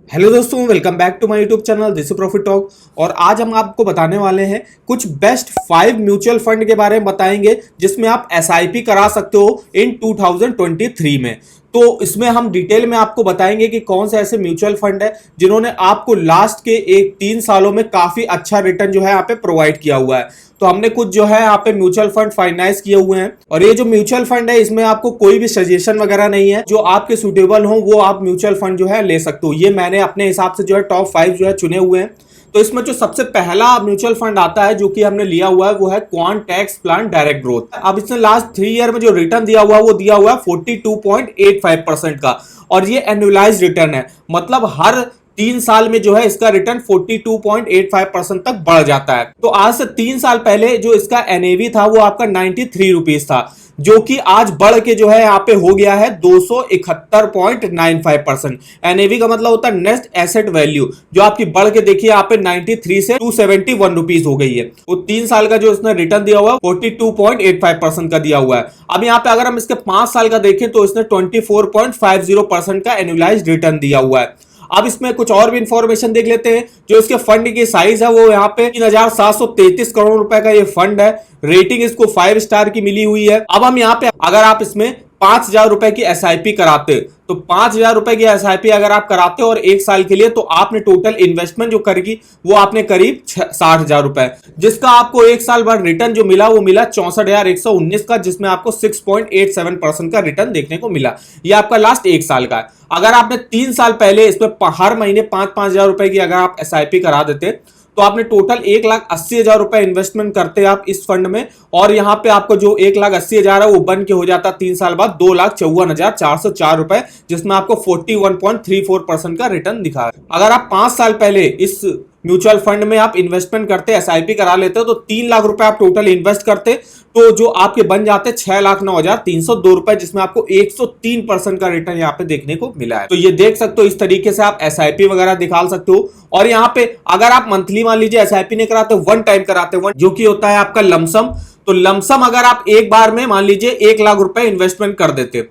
Hello दोस्तों, welcome back to my YouTube channel this profit talk. और आज हम आपको बताने वाले हैं कुछ बेस्ट 5 म्यूचुअल फंड के बारे में बताएंगे जिसमें आप एसआईपी करा सकते हो इन 2023 में। तो इसमें हम डिटेल में आपको बताएंगे कि कौन से ऐसे म्यूचुअल फंड है जिन्होंने आपको लास्ट के 3 सालों में काफी अच्छा रिटर्न जो है यहाँ पे प्रोवाइड किया हुआ है। तो हमने कुछ जो है यहाँ पे म्यूचुअल फंड फाइनेंस किए हुए हैं और ये जो म्यूचुअल फंड है इसमें आपको कोई भी सजेशन वगैरह नहीं है, जो आपके सुटेबल हो वो आप म्यूचुअल फंड जो है ले सकते हो। ये मैंने अपने हिसाब से जो है टॉप 5 जो है चुने हुए हैं। तो इसमें जो सबसे पहला म्यूचुअल फंड आता है जो कि हमने लिया हुआ है वो है quant tax plan direct growth. अब इसने लास्ट 3 ईयर में जो रिटर्न दिया हुआ है वो दिया हुआ है 42.85% का, और ये एनुअलाइज रिटर्न है, मतलब हर 3 साल में जो है इसका रिटर्न 42.85% तक बढ़ जाता है। तो आज से 3 साल पहले जो इसका एनएवी था वो आपका 93 रुपीज था, जो कि आज बढ़ के जो है यहाँ पे हो गया है 271.95%। एनएवी का मतलब होता है नेट एसेट वैल्यू, जो आपकी बढ़ के देखिए यहाँ पे 93 से 271 रुपीज हो गई है। वो 3 साल का जो इसने रिटर्न दिया हुआ है 42.85% का दिया हुआ है। अब यहाँ पे अगर हम इसके 5 साल का देखें तो इसने 24.50% का एनुअलाइज्ड रिटर्न दिया हुआ है। अब इसमें कुछ और भी इंफॉर्मेशन देख लेते हैं। जो इसके फंड की साइज है वो यहाँ पे 3,733 करोड़ रुपए का ये फंड है। रेटिंग इसको 5 स्टार की मिली हुई है। अब हम यहाँ पे अगर आप इसमें 5,000 रुपए की एसआईपी कराते, तो 5,000 रुपए की एसआईपी अगर आप कराते हो और 1 साल के लिए, तो आपने टोटल इन्वेस्टमेंट जो करेगी वो आपने करीब 60,000 रुपए, जिसका आपको 1 साल बाद रिटर्न जो मिला वो मिला 64,119 का, जिसमें आपको 6.87% का रिटर्न देखने को मिला। ये आपका लास्ट 1 साल का है। अगर आपने 3 साल पहले इसमें हर महीने 5,000 रुपए की अगर आप एसआईपी करा देते तो आपने टोटल 1,80,000 रुपए इन्वेस्टमेंट करते आप इस फंड में, और यहां पे आपको जो 1,80,000 है वो बन के हो जाता 3 साल बाद 2,54,404 रुपए, जिसमें आपको 41.34% का रिटर्न दिखा है। अगर आप 5 साल पहले इस म्यूचुअल फंड में आप इन्वेस्टमेंट करते, एसआईपी करा लेते हो, तो 3 लाख रुपए आप टोटल इन्वेस्ट करते, तो जो आपके बन जाते 6,09,302 रुपए, जिसमें आपको 103% का रिटर्न यहाँ पे देखने को मिला है। तो ये देख सकते हो, इस तरीके से आप एसआईपी वगैरह दिखा सकते हो। और यहाँ पे अगर आप मंथली मान लीजिए एसआईपी नहीं कराते, वन टाइम कराते, जो कि होता है आपका लमसम, तो लमसम अगर आप एक बार में मान लीजिए 1 लाख रुपए इन्वेस्टमेंट कर देते,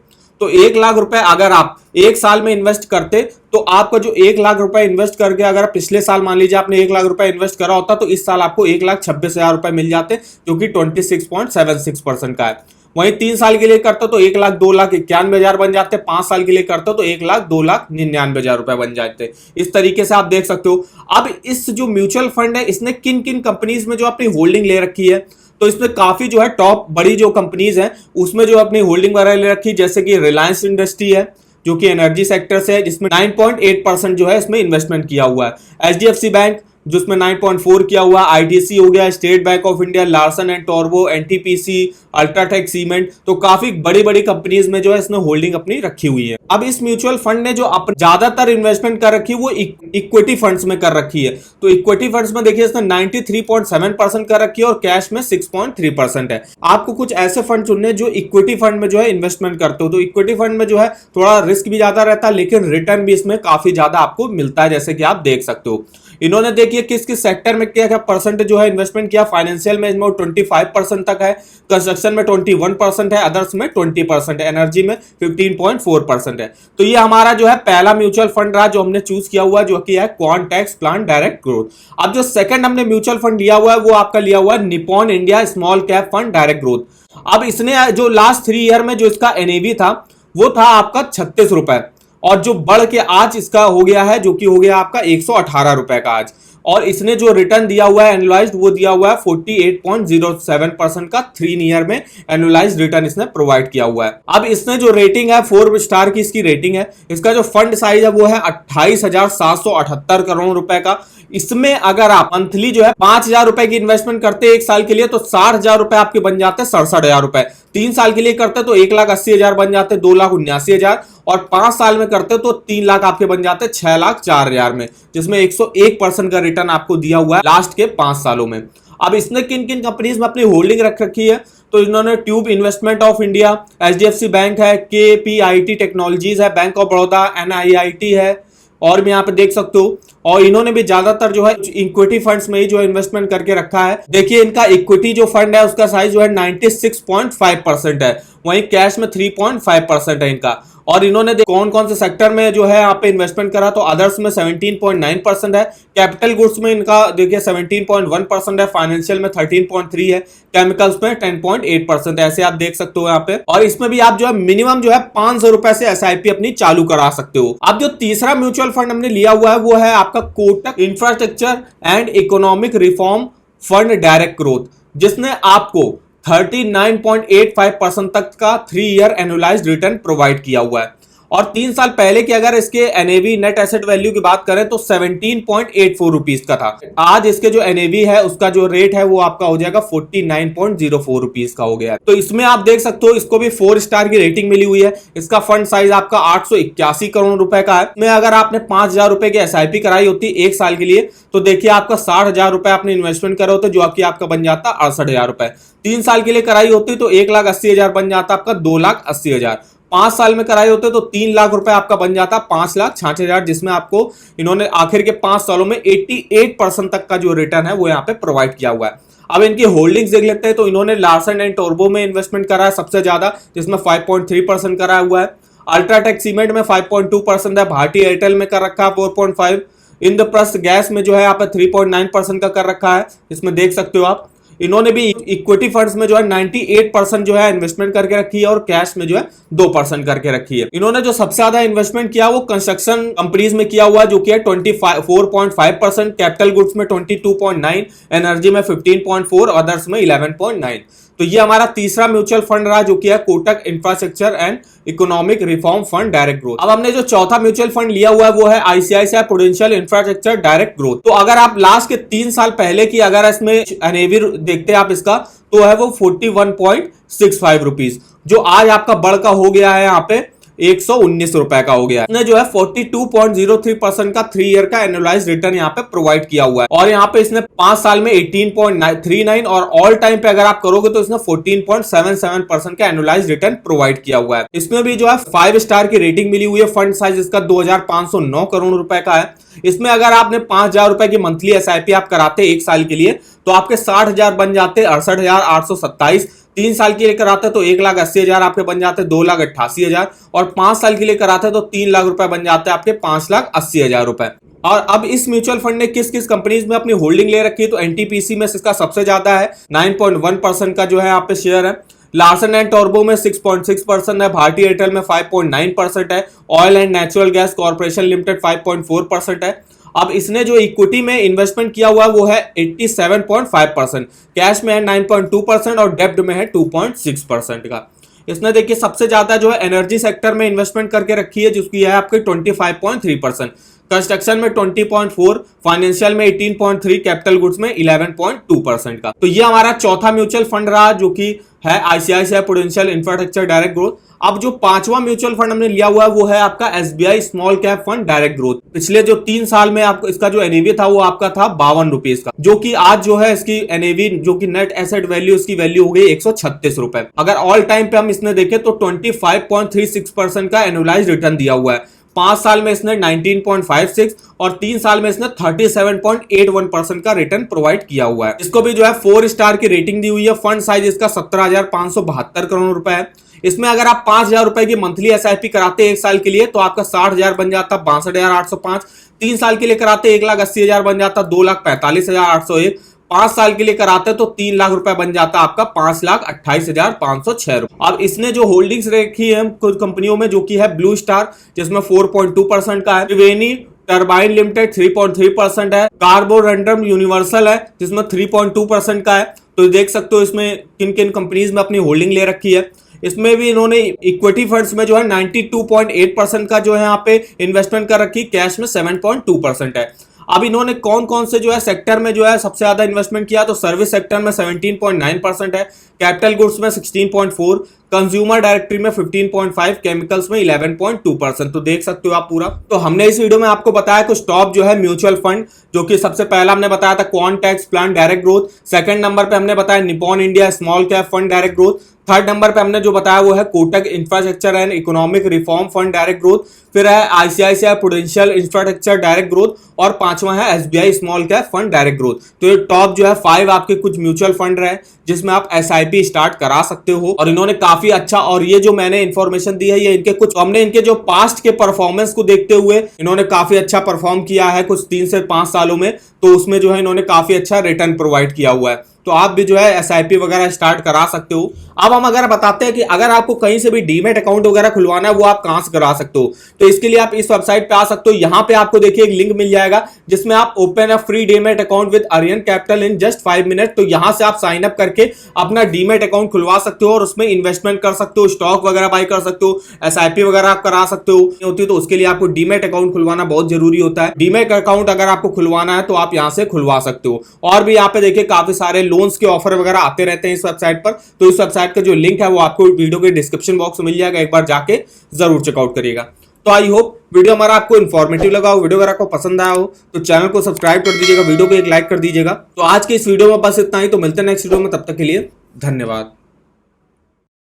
तो 1 लाख रुपए अगर आप 1 साल में इन्वेस्ट करते, तो आपका जो 1 लाख रुपए इन्वेस्ट करके अगर पिछले साल मान लीजिए आपने 1 लाख रुपए इन्वेस्ट करा होता, तो इस साल आपको 1,26,000 रुपए मिल जाते, जो कि 26.76% का है। वहीं 3 साल के लिए करते तो 1 लाख 2,91,000 बन जाते, 5 साल के लिए करते तो 1 लाख 2,99,000 रुपए बन जाते। इस तरीके से आप देख सकते हो। अब इस जो म्यूचुअल फंड है इसने किन किन कंपनीज में जो अपनी होल्डिंग ले रखी है, तो इसमें काफी जो है टॉप बड़ी जो कंपनीज हैं उसमें जो अपनी होल्डिंग वगैरह ले रखी है, जैसे कि रिलायंस इंडस्ट्री है जो कि एनर्जी सेक्टर से है, जिसमें 9.8% जो है इसमें इन्वेस्टमेंट किया हुआ है। एचडीएफसी बैंक जिसमें 9.4 किया हुआ, आईडीसी हो गया, State Bank of India, Larsen and टोरबो, एनटीपीसी, अल्ट्राटेक सीमेंट, तो काफी बड़ी बड़ी कंपनीज में जो है इसने होल्डिंग अपनी रखी हुई है। अब इस म्यूचुअल फंड ने जो ज्यादातर इन्वेस्टमेंट कर रखी है वो इक्विटी फंड्स में कर रखी है। तो इक्विटी फंड्स में देखिए इसने 93.7% कर रखी है और कैश में 6.3% है। आपको कुछ ऐसे फंड चुनने जो इक्विटी फंड में जो है इन्वेस्टमेंट करते हो। तो इक्विटी फंड में जो है थोड़ा रिस्क भी ज्यादा रहता है, लेकिन रिटर्न भी इसमें काफी ज्यादा आपको मिलता है, जैसे कि आप देख सकते हो। इन्होंने देखिए किस किस सेक्टर में क्या क्या परसेंट जो है इन्वेस्टमेंट किया। फाइनेंशियल में 25% तक है, कंस्ट्रक्शन में 21% है, अदर्स में 20% है, एनर्जी में 15.4% है। तो ये हमारा जो है पहला म्यूचुअल फंड रहा जो हमने चूज किया हुआ है, जो कि है quant tax plan direct growth. अब जो सेकंड हमने म्यूचुअल फंड लिया हुआ है वो आपका लिया हुआ है Nippon India small cap fund direct growth. अब इसने जो लास्ट 3 ईयर में जो इसका एनएवी था वो था आपका 36 रुपए, और जो बढ़ के आज इसका हो गया है जो कि हो गया आपका 118 रुपए का आज। और इसने जो रिटर्न दिया हुआ है एनुअलाइज्ड वो दिया हुआ है 48.07% का 3 ईयर में एनुअलाइज्ड रिटर्न इसने प्रोवाइड किया हुआ है। अब इसने जो रेटिंग है 4 स्टार की इसकी रेटिंग है। इसका जो फंड साइज है वो है 28,778 करोड़ रुपए का। इसमें अगर आप मंथली जो है 5,000 रुपए की इन्वेस्टमेंट करते 1 साल के लिए, तो 60,000 रुपए आपके बन जाते 67,000 रुपए। 3 साल के लिए करते तो 1,80,000 बन जाते 2,79,000, और 5 साल में करते तो 3 लाख आपके बन जाते 6,04,000 में, जिसमें 101% का रिटर्न आपको दिया हुआ है लास्ट के 5 सालों में। अब इसने किन किन कंपनीज में अपनी होल्डिंग रख रखी है, तो इन्होंने tube investment of India, HDFC bank है, केपीआईटी टेक्नोलॉजीज है, बैंक ऑफ बड़ौदा, एनआईआईटी है, और भी यहाँ पे देख सकते हो। और इन्होंने भी ज्यादातर जो है इक्विटी फंड्स में ही जो इन्वेस्टमेंट करके रखा है। देखिए इनका इक्विटी जो फंड है उसका साइज जो है 96.5% है, वहीं कैश में 3.5% है इनका। और इन्होंने कौन कौन से सेक्टर में जो है यहाँ पे इन्वेस्टमेंट करा, तो अदर्स में 17.9% है, कैपिटल गुड्स में इनका देखिए 17.1% है, फाइनेंशियल में 13.3 है, केमिकल्स में 10.8% है, ऐसे आप देख सकते हो यहाँ पे। और इसमें भी आप जो है मिनिमम जो है 500 रुपए से एसआईपी अपनी चालू करा सकते हो। अब जो तीसरा म्यूचुअल फंड हमने लिया हुआ है वो है आपका Kotak infrastructure and economic reform fund direct growth, जिसने आपको 39.85% तक का 3 ईयर एनुअलाइज्ड रिटर्न प्रोवाइड किया हुआ है। और 3 साल पहले की अगर इसके एनएवी नेट एसेट वैल्यू की बात करें तो 17.84 रुपीज का था। आज इसके जो एनएवी है उसका जो रेट है वो आपका हो जाएगा 49.04 रुपीज का हो गया है। तो इसमें आप देख सकते हो इसको भी 4 स्टार की रेटिंग मिली हुई है। इसका फंड साइज आपका 881 करोड़ रुपए का है। इसमें अगर आपने 5,000 रुपए की एसआईपी कराई होती 1 साल के लिए तो देखिए आपका 60,000 रुपए आपने इन्वेस्टमेंट करा होता, जो आपकी आपका बन जाता 68,000 रुपए। 3 साल के लिए कराई होती तो 1,80,000 बन जाता आपका 2,80,000। 5 साल में कराए होते तो 3 लाख रुपए आपका बन जाता 5,66,000, जिसमें आपको इन्होंने आखिर के 5 सालों में 88% तक का जो रिटर्न है वो यहाँ पे प्रोवाइड किया हुआ है। अब इनकी होल्डिंग्स देख लेते हैं तो इन्होंने लार्सन एंड टोरबो में इन्वेस्टमेंट करा है सबसे ज्यादा, जिसमें 5.3% कराया हुआ है। अल्ट्राटेक सीमेंट में 5.2% है, भारतीय एयरटेल में कर रखा है 4.5, इंद्रप्रस्थ गैस में जो है यहाँ पे 3.9% का कर रखा है, इसमें देख सकते हो आप। इन्होंने भी इक्विटी फंड्स में जो है 98% जो है इन्वेस्टमेंट करके रखी है और कैश में जो है 2% करके रखी है। इन्होंने जो सबसे ज्यादा इन्वेस्टमेंट किया वो कंस्ट्रक्शन कंपनीज में किया हुआ है, जो कि है 24.5%, कैपिटल गुड्स में 22.9, एनर्जी में 15.4, अदर्स में 11.9। तो ये हमारा तीसरा म्यूचुअल फंड रहा, जो कि है Kotak infrastructure and economic reform fund direct growth. अब हमने जो चौथा म्यूचुअल फंड लिया हुआ है वो है ICICI Prudential infrastructure direct growth. तो अगर आप लास्ट के 3 साल पहले की अगर इसमें एनएवी देखते हैं आप इसका, तो है वो 41.65 रुपीज, जो आज आपका बढ़कर हो गया है यहाँ पे 119 रुपए का हो गया है। इसने जो है 42.03% का 3 ईयर का एनुअलाइज्ड रिटर्न यहाँ पे प्रोवाइड किया हुआ है। और यहाँ पे इसने 5 साल में 18.39 और ऑल टाइम पे अगर आप करोगे तो इसने 14.77% का एनुअलाइज्ड रिटर्न प्रोवाइड किया हुआ है। इसमें भी जो है 5 स्टार की रेटिंग मिली हुई है। फंड साइज इसका 2,509 करोड़ रुपए का है। इसमें अगर आपने 5,000 रुपए की मंथली एसआईपी आप कराते 1 साल के लिए तो आपके 60,000 बन जाते 68,827। 3 साल के लिए कराते तो 1,80,000 आपके बन जाते 2,88,000 और 5 साल के लिए कराते तो 3 लाख रुपए बन जाते आपके 5,80,000 रुपए। और अब इस म्यूचुअल फंड ने किस किस कंपनीज में अपनी होल्डिंग ले रखी है, तो एनटीपीसी में इसका सबसे ज्यादा है, 9.1% का जो है यहाँ पे शेयर है। लार्सन एंड टोरबो में 6.6% है, भारतीय एयरटेल में 5.9% है, oil and natural gas corporation limited 5.4% है। अब इसने जो इक्विटी में इन्वेस्टमेंट किया हुआ है वो है 87.5%, कैश में है 9.2% और डेब्ट में है 2.6% का। इसने देखिए सबसे ज्यादा जो है एनर्जी सेक्टर में इन्वेस्टमेंट करके रखी है, जिसकी है आपके 25.3%, कंस्ट्रक्शन में 20.4, फाइनेंशियल में 18.3, कैपिटल गुड्स में 11.2% का। तो ये हमारा चौथा म्यूचुअल फंड रहा, जो कि है ICICI Prudential infrastructure direct growth. अब जो 5वां म्यूचुअल फंड हमने लिया हुआ है वो है आपका SBI small cap fund direct growth. पिछले जो 3 साल में आपको इसका जो एनएवी था वो आपका था 52 रुपीज का, जो कि आज जो है इसकी एनएवी जो कि नेट एसेट वैल्यू इसकी वैल्यू हो गई 136 रुपए। अगर ऑल टाइम पे हम इसने देखें तो 25.36% का एनुअलाइज्ड रिटर्न दिया हुआ है। 5 साल में इसने 19.56 और 3 साल में इसने 37.81% का रिटर्न प्रोवाइड किया हुआ है। इसको भी जो है 4 स्टार की रेटिंग दी हुई है। फंड साइज इसका 17,572 करोड़ रुपए है। इसमें अगर आप 5,000 रुपए की मंथली एसआईपी कराते 1 साल के लिए तो आपका 60,000 बन जाता 62,805। 3 साल के लिए कराते 1,80,000 बन जाता 2,45,801। 5 साल के लिए कराते तो 3 लाख रुपए बन जाता आपका 5,28,506 रुपए। अब इसने जो होल्डिंग्स रखी है कुछ कंपनियों में, जो कि है ब्लू स्टार जिसमें 4.2% का है, त्रिवेणी टर्बाइन लिमिटेड 3.3% है, कार्बोरंडम यूनिवर्सल है जिसमें 3.2% का है। तो देख सकते हो इसमें किन किन कंपनीज में अपनी होल्डिंग ले रखी है। इसमें भी इन्होंने इक्विटी फंड्स में जो है 92.8% का जो है यहाँ पे इन्वेस्टमेंट कर रखी, कैश में 7.2% है। अब इन्होंने कौन कौन से जो है सेक्टर में जो है सबसे ज्यादा इन्वेस्टमेंट किया, तो सर्विस सेक्टर में 17.9% है, कैपिटल गुड्स में 16.4, कंज्यूमर डायरेक्टरी में 15.5, केमिकल्स में 11.2%। तो देख सकते हो आप पूरा। तो हमने इस वीडियो में आपको बताया कुछ टॉप जो है म्यूचुअल फंड, जो कि सबसे पहला हमने बताया था Quant Tax plan direct growth, second number पे हमने बताया Nippon India small cap fund direct growth, third number पे हमने जो बताया वो है Kotak infrastructure and economic reform fund direct growth, फिर है ICICI Prudential infrastructure direct growth, और पांचवा है SBI small cap fund direct growth. तो ये टॉप जो है 5 आपके कुछ म्यूचुअल फंड रहे जिसमें आप एसआईपी स्टार्ट करा सकते हो, और इन्होंने काफी अच्छा, और ये जो मैंने इन्फॉर्मेशन दी है ये इनके कुछ, हमने इनके जो पास्ट के परफॉर्मेंस को देखते हुए इन्होंने काफी अच्छा परफॉर्म किया है कुछ 3 से 5 सालों में, तो उसमें जो है इन्होंने काफी अच्छा रिटर्न प्रोवाइड किया हुआ है। तो आप भी जो है एसआईपी वगैरह स्टार्ट करा सकते हो। अब हम अगर बताते हैं कि अगर आपको कहीं से भी डीमेट अकाउंट वगैरह खुलवाना है वो आप कहां से करा सकते हो, तो इसके लिए आप इस वेबसाइट पे आ सकते हो। यहां पे आपको देखिए एक लिंक मिल जाएगा जिसमें आप open a free demat account with Aryan capital in just 5 minute. तो यहां से आप साइन अप करके अपना डीमेट अकाउंट खुलवा सकते हो और उसमें इन्वेस्टमेंट कर सकते हो, स्टॉक वगैरह बाय कर सकते हो, एसआईपी वगैरह आप करा सकते हो। होती है तो उसके लिए आपको डीमेट अकाउंट खुलवाना बहुत जरूरी होता है। डीमेट अकाउंट अगर आपको खुलवाना है तो आप यहां से खुलवा सकते हो। और भी यहाँ पे देखिए काफी सारे लोन्स के ऑफर वगैरह आते रहते हैं इस वेबसाइट पर, तो इस वेबसाइट का जो लिंक है वो आपको वीडियो के डिस्क्रिप्शन बॉक्स में मिल जाएगा, एक बार जाके जरूर चेकआउट करिएगा। तो आई होप वीडियो हमारा आपको इन्फॉर्मेटिव लगा हो, वीडियो अगर आपको पसंद आया हो तो चैनल को सब्सक्राइब कर दीजिएगा, वीडियो को एक लाइक कर दीजिएगा। तो आज के इस वीडियो में बस इतना ही, तो मिलते हैं नेक्स्ट वीडियो में, तब तक के लिए धन्यवाद।